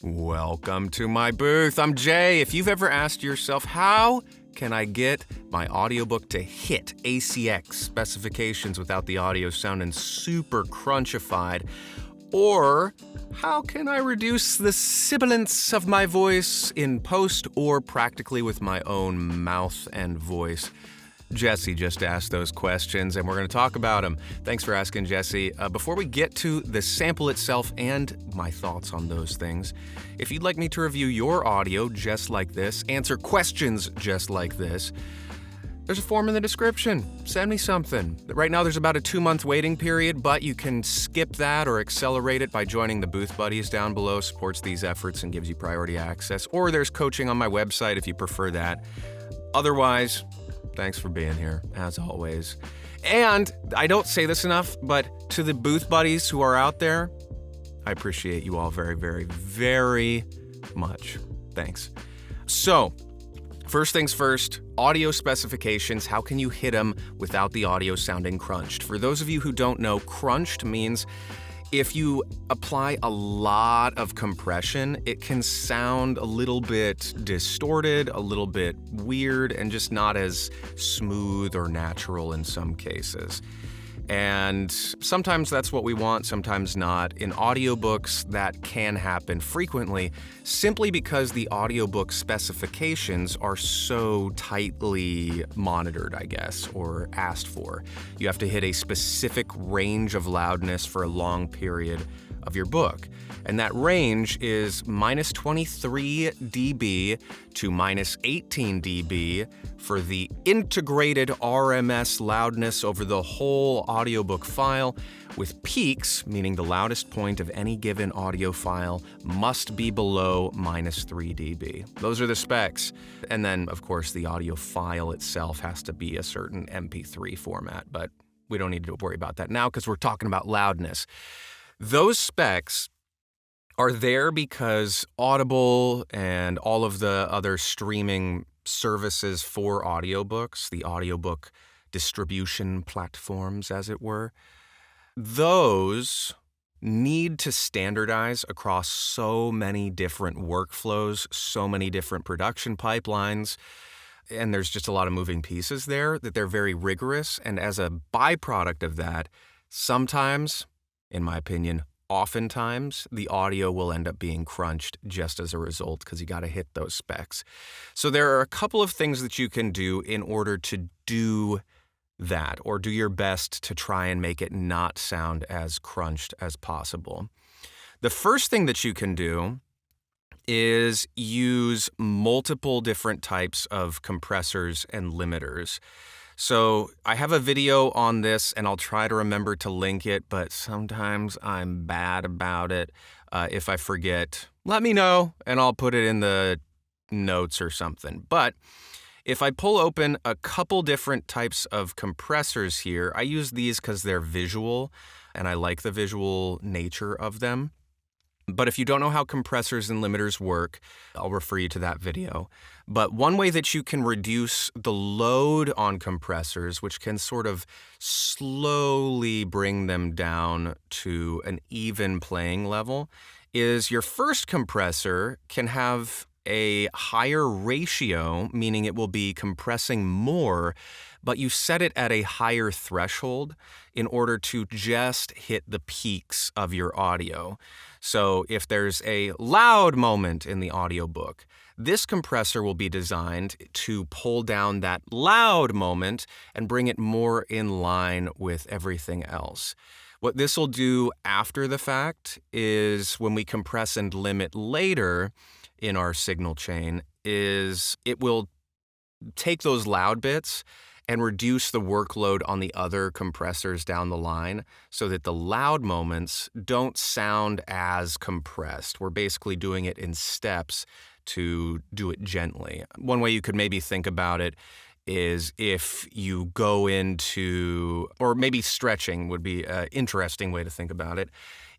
Welcome to my booth. I'm Jay. If you've ever asked yourself, how can I get my audiobook to hit ACX specifications without the audio sounding super crunchified? Or how can I reduce the sibilance of my voice in post or practically with my own mouth and voice? Jesse just asked those questions, and we're going to talk about them. Thanks for asking, Jesse. Before we get to the sample itself and my thoughts on those things, if you'd like me to review your audio just like this, answer questions just like this, there's a form in the description. Send me something. Right now there's about a 2-month waiting period, but you can skip that or accelerate it by joining the Booth Buddies down below. Supports these efforts and gives you priority access. Or there's coaching on my website if you prefer that. Otherwise, thanks for being here, as always. And I don't say this enough, but to the Booth Buddies who are out there, I appreciate you all very, very, very much. Thanks. So, first things first, audio specifications. How can you hit them without the audio sounding crunched? For those of you who don't know, crunched means if you apply a lot of compression, it can sound a little bit distorted, a little bit weird, and just not as smooth or natural in some cases. And sometimes that's what we want, sometimes not. In audiobooks, that can happen frequently simply because the audiobook specifications are so tightly monitored, I guess, or asked for. You have to hit a specific range of loudness for a long period of your book. And that range is minus 23 dB to minus 18 dB for the integrated RMS loudness over the whole audiobook file, with peaks, meaning the loudest point of any given audio file, must be below minus 3 dB. Those are the specs. And then, of course, the audio file itself has to be a certain MP3 format, but we don't need to worry about that now because we're talking about loudness. Those specs are there because Audible and all of the other streaming services for audiobooks, the audiobook distribution platforms, as it were, those need to standardize across so many different workflows, so many different production pipelines, and there's just a lot of moving pieces there that they're very rigorous. And as a byproduct of that, sometimes, in my opinion, oftentimes, the audio will end up being crunched just as a result because you got to hit those specs. So there are a couple of things that you can do in order to do that, or do your best to try and make it not sound as crunched as possible. The first thing that you can do is use multiple different types of compressors and limiters. So I have a video on this, and I'll try to remember to link it, but sometimes I'm bad about it. If I forget, let me know, and I'll put it in the notes or something. But if I pull open a couple different types of compressors here, I use these because they're visual, and I like the visual nature of them. But if you don't know how compressors and limiters work, I'll refer you to that video. But one way that you can reduce the load on compressors, which can sort of slowly bring them down to an even playing level, is your first compressor can have a higher ratio, meaning it will be compressing more, but you set it at a higher threshold in order to just hit the peaks of your audio. So if there's a loud moment in the audiobook, this compressor will be designed to pull down that loud moment and bring it more in line with everything else. What this will do after the fact is when we compress and limit later in our signal chain is it will take those loud bits and reduce the workload on the other compressors down the line so that the loud moments don't sound as compressed. We're basically doing it in steps to do it gently. One way you could maybe think about it is if you go into, or maybe stretching would be an interesting way to think about it.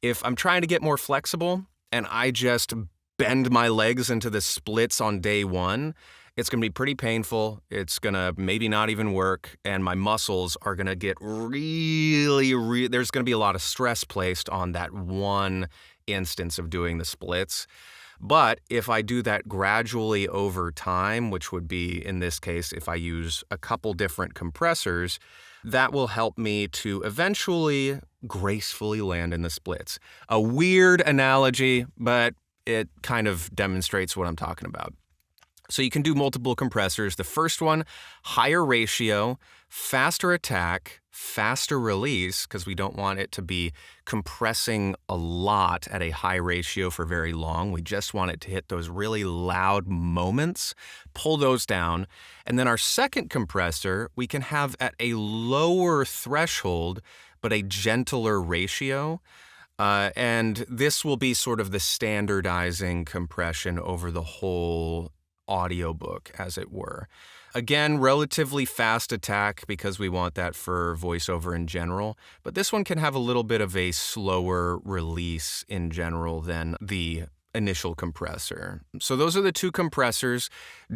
If I'm trying to get more flexible and I just bend my legs into the splits on day one, it's going to be pretty painful. It's going to maybe not even work. And my muscles are going to get there's going to be a lot of stress placed on that one instance of doing the splits. But if I do that gradually over time, which would be in this case if I use a couple different compressors, that will help me to eventually gracefully land in the splits. A weird analogy, but it kind of demonstrates what I'm talking about. So you can do multiple compressors. The first one, higher ratio, faster attack, faster release, because we don't want it to be compressing a lot at a high ratio for very long. We just want it to hit those really loud moments, pull those down. And then our second compressor, we can have at a lower threshold, but a gentler ratio. And this will be sort of the standardizing compression over the whole audiobook, as it were. Again, relatively fast attack because we want that for VoiceOver in general, but this one can have a little bit of a slower release in general than the initial compressor. So those are the two compressors.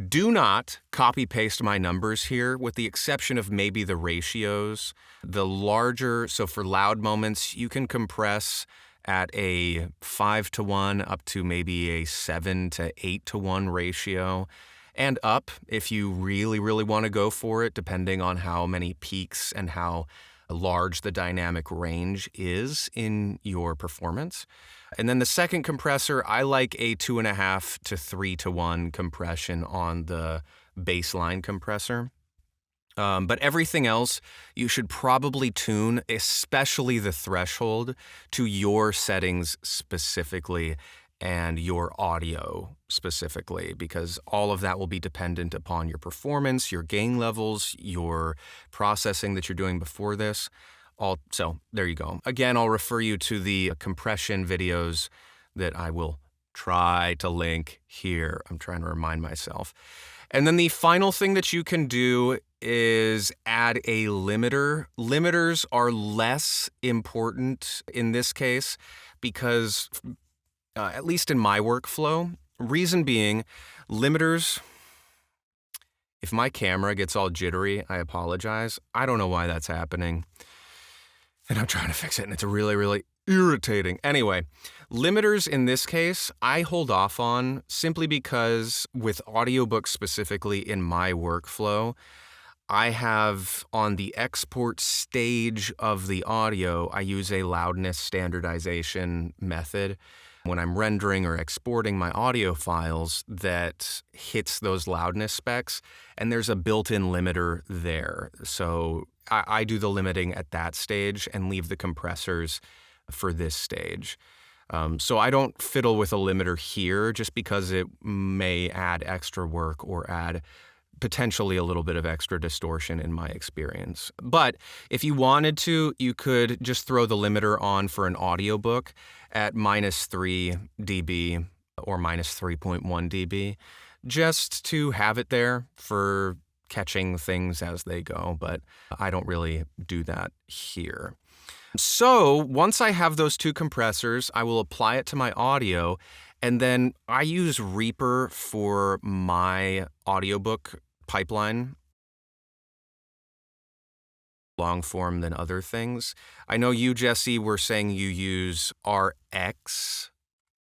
Do not copy paste my numbers here, with the exception of maybe the ratios. The larger, so for loud moments, you can compress at a 5-to-1 up to maybe a 7 to 8-to-1 ratio, and up if you really, really want to go for it, depending on how many peaks and how large the dynamic range is in your performance. And then the second compressor, I like a 2.5 to 3-to-1 compression on the baseline compressor. But everything else, you should probably tune, especially the threshold, to your settings specifically and your audio specifically, because all of that will be dependent upon your performance, your gain levels, your processing that you're doing before this. So there you go. Again, I'll refer you to the compression videos that I will try to link here. I'm trying to remind myself. And then the final thing that you can do is add a limiter. Limiters are less important in this case because, at least in my workflow, reason being, limiters, if my camera gets all jittery, I apologize. I don't know why that's happening. And I'm trying to fix it, and it's really, really irritating. Anyway, limiters in this case, I hold off on simply because with audiobooks specifically in my workflow, I have on the export stage of the audio, I use a loudness standardization method when I'm rendering or exporting my audio files that hits those loudness specs, and there's a built-in limiter there. So I do the limiting at that stage and leave the compressors for this stage. So I don't fiddle with a limiter here just because it may add extra work or add potentially a little bit of extra distortion in my experience. But if you wanted to, you could just throw the limiter on for an audiobook at -3 dB or -3.1 dB, just to have it there for catching things as they go, but I don't really do that here. So once I have those two compressors, I will apply it to my audio, and then I use Reaper for my audiobook pipeline, long form than other things. I know you, Jesse, were saying you use RX,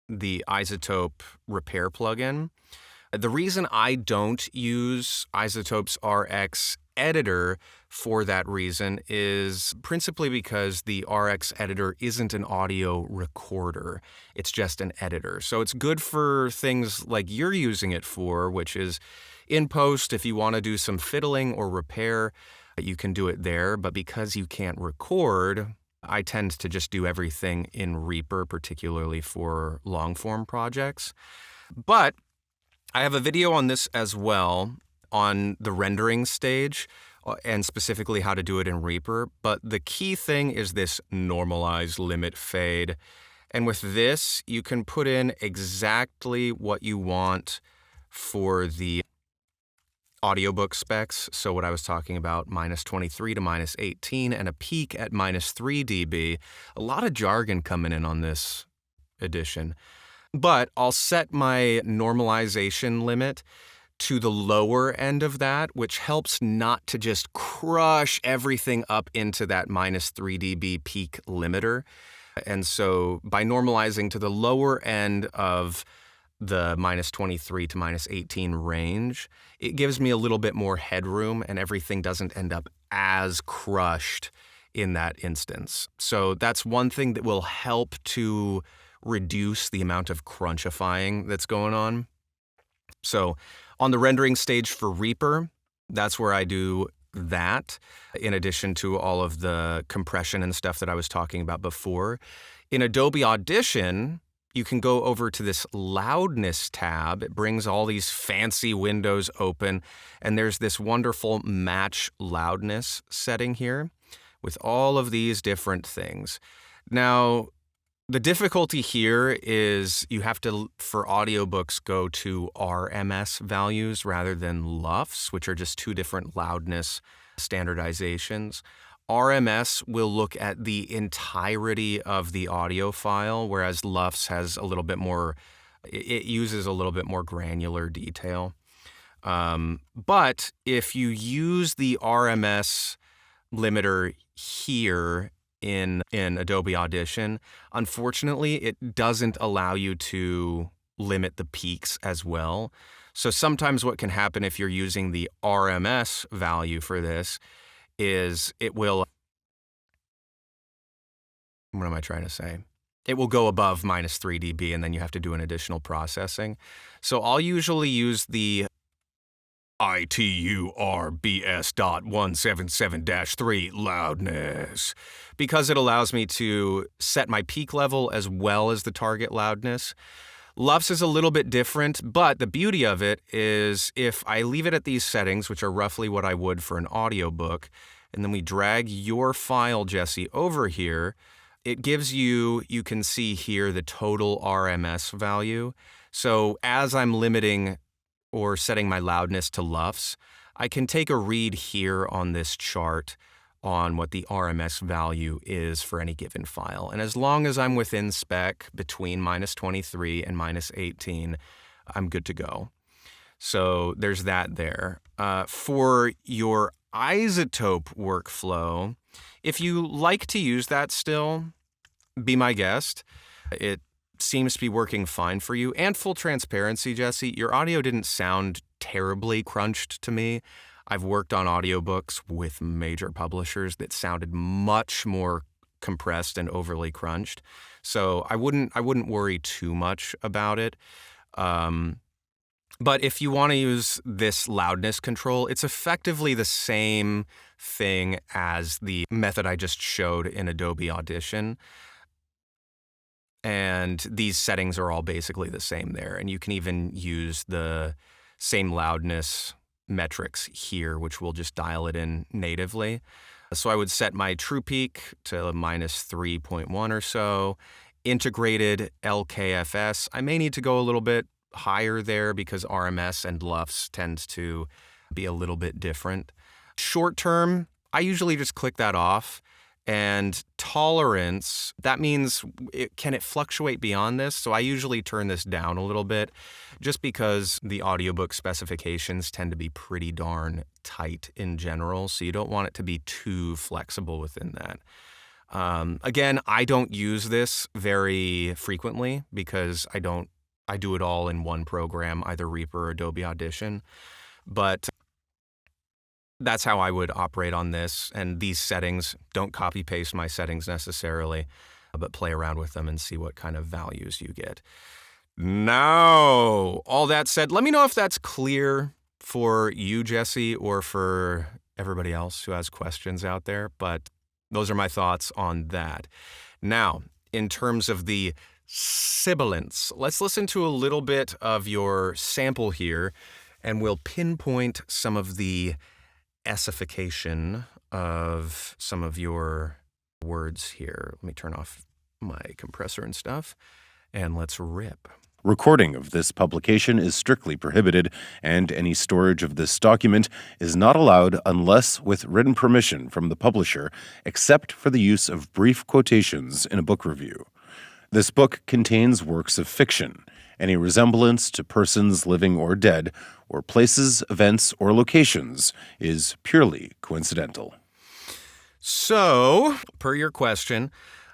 the isotope repair plugin. The reason I don't use Isotope's RX editor for that reason is principally because the RX editor isn't an audio recorder. It's just an editor. So it's good for things like you're using it for, which is in post. If you want to do some fiddling or repair, you can do it there. But because you can't record, I tend to just do everything in Reaper, particularly for long form projects. But I have a video on this as well, on the rendering stage, and specifically how to do it in Reaper. But the key thing is this normalize limit fade. And with this, you can put in exactly what you want for the audiobook specs. So what I was talking about, -23 to -18, and a peak at -3 dB. A lot of jargon coming in on this edition. But I'll set my normalization limit to the lower end of that, which helps not to just crush everything up into that -3 dB peak limiter. And so by normalizing to the lower end of the minus 23 to minus 18 range, it gives me a little bit more headroom and everything doesn't end up as crushed in that instance. So that's one thing that will help to reduce the amount of crunchifying that's going on. So on the rendering stage for Reaper, that's where I do that, in addition to all of the compression and stuff that I was talking about before. In Adobe Audition, you can go over to this loudness tab. It brings all these fancy windows open, and there's this wonderful match loudness setting here with all of these different things. Now, the difficulty here is you have to, for audiobooks, go to RMS values rather than LUFS, which are just two different loudness standardizations. RMS will look at the entirety of the audio file, whereas LUFS has a little bit more, it uses a little bit more granular detail. But if you use the RMS limiter here in Adobe Audition, unfortunately, it doesn't allow you to limit the peaks as well. So sometimes what can happen if you're using the RMS value for this is it will, what am I trying to say? It will go above minus 3 dB and then you have to do an additional processing. So I'll usually use the ITURBS.177-3 loudness because it allows me to set my peak level as well as the target loudness. LUFS is a little bit different, but the beauty of it is if I leave it at these settings, which are roughly what I would for an audiobook, and then we drag your file, Jesse, over here, it gives you can see here the total RMS value. So as I'm limiting or setting my loudness to LUFS, I can take a read here on this chart on what the RMS value is for any given file. And as long as I'm within spec between minus 23 and minus 18, I'm good to go. So there's that there. For your isotope workflow, if you like to use that still, be my guest. It seems to be working fine for you. And full transparency, Jesse, your audio didn't sound terribly crunched to me. I've worked on audiobooks with major publishers that sounded much more compressed and overly crunched. So I wouldn't worry too much about it. But if you want to use this loudness control, it's effectively the same thing as the method I just showed in Adobe Audition. And these settings are all basically the same there. And you can even use the same loudness metrics here, which will just dial it in natively. So I would set my true peak to minus 3.1 or so. Integrated LKFS, I may need to go a little bit higher there because RMS and LUFS tends to be a little bit different. Short term, I usually just click that off. And tolerance, that means can it fluctuate beyond this? So I usually turn this down a little bit just because the audiobook specifications tend to be pretty darn tight in general. So you don't want it to be too flexible within that. Again, I don't use this very frequently because I do it all in one program, either Reaper or Adobe Audition. But that's how I would operate on this. And these settings, don't copy paste my settings necessarily, but play around with them and see what kind of values you get. Now, all that said, let me know if that's clear for you, Jesse, or for everybody else who has questions out there. But those are my thoughts on that. Now, in terms of the Sibilance, let's listen to a little bit of your sample here, and we'll pinpoint some of the essification of some of your words here. Let me turn off my compressor and stuff, and let's rip. Recording of this publication is strictly prohibited, and any storage of this document is not allowed unless with written permission from the publisher, except for the use of brief quotations in a book review. This book contains works of fiction. Any resemblance to persons living or dead, or places, events, or locations is purely coincidental. So, per your question,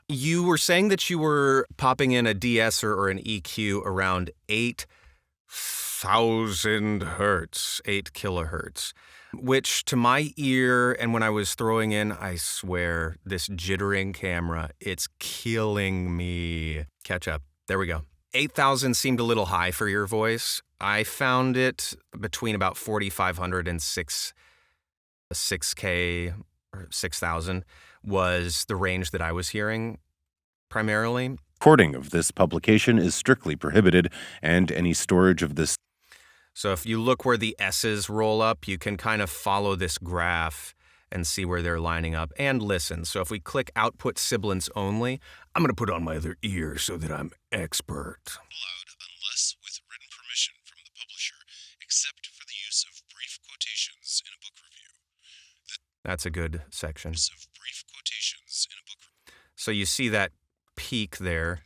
You were saying that you were popping in a de-esser or an EQ around 8,000 hertz, 8 kilohertz, which to my ear, and when I was throwing in, I swear, this jittering camera, it's killing me. Catch up. There we go. 8,000 seemed a little high for your voice. I found it between about 4,500 and 6K or 6,000 was the range that I was hearing primarily. Recording of this publication is strictly prohibited, and any storage of this. So if you look where the S's roll up, you can kind of follow this graph and see where they're lining up and listen. So if we click output sibilance only, I'm going to put on my other ear so that I'm expert. Allowed unless with written permission from the publisher, except for the use of brief quotations in a book review. That's a good section. Of brief quotations in a book review. So you see that peak there,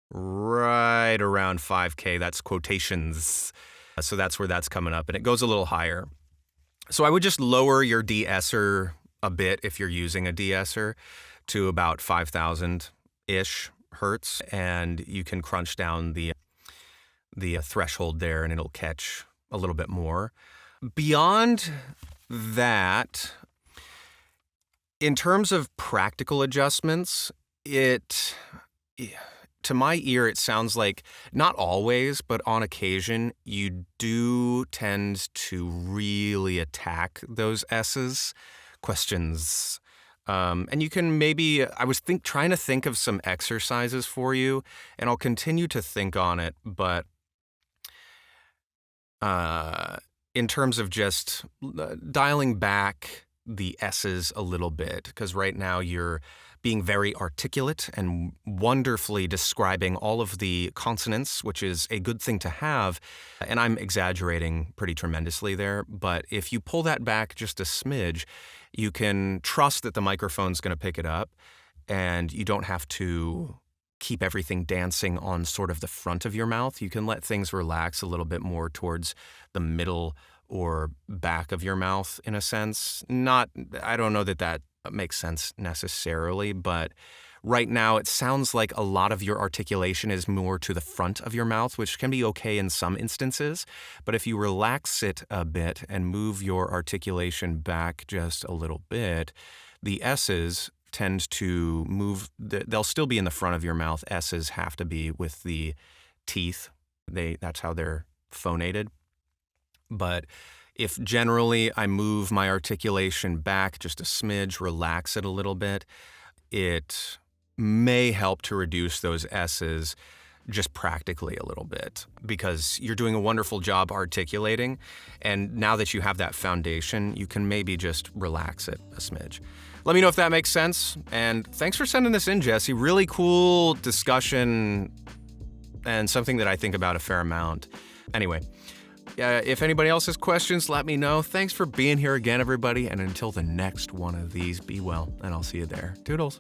right around 5K. That's quotations. So that's where that's coming up, and it goes a little higher. So I would just lower your de-esser a bit if you're using a de-esser to about 5,000-ish hertz, and you can crunch down the threshold there, and it'll catch a little bit more. Beyond that, in terms of practical adjustments, to my ear, it sounds like, not always, but on occasion, you do tend to really attack those S's, questions. And you can maybe, I was trying to think of some exercises for you, and I'll continue to think on it, but in terms of just dialing back the S's a little bit, because right now you're being very articulate and wonderfully describing all of the consonants, which is a good thing to have. And I'm exaggerating pretty tremendously there, but if you pull that back just a smidge, you can trust that the microphone's going to pick it up, and you don't have to keep everything dancing on sort of the front of your mouth. You can let things relax a little bit more towards the middle or back of your mouth, in a sense. I don't know that makes sense necessarily, but right now it sounds like a lot of your articulation is more to the front of your mouth, which can be okay in some instances. But if you relax it a bit and move your articulation back just a little bit, the S's tend to move, they'll still be in the front of your mouth. S's have to be with the teeth. That's how they're phonated. But if generally I move my articulation back just a smidge, relax it a little bit, it may help to reduce those S's just practically a little bit, because you're doing a wonderful job articulating. And now that you have that foundation, you can maybe just relax it a smidge. Let me know if that makes sense. And thanks for sending this in, Jesse. Really cool discussion and something that I think about a fair amount. Anyway. If anybody else has questions, let me know. Thanks for being here again, everybody. And until the next one of these, be well, and I'll see you there. Toodles.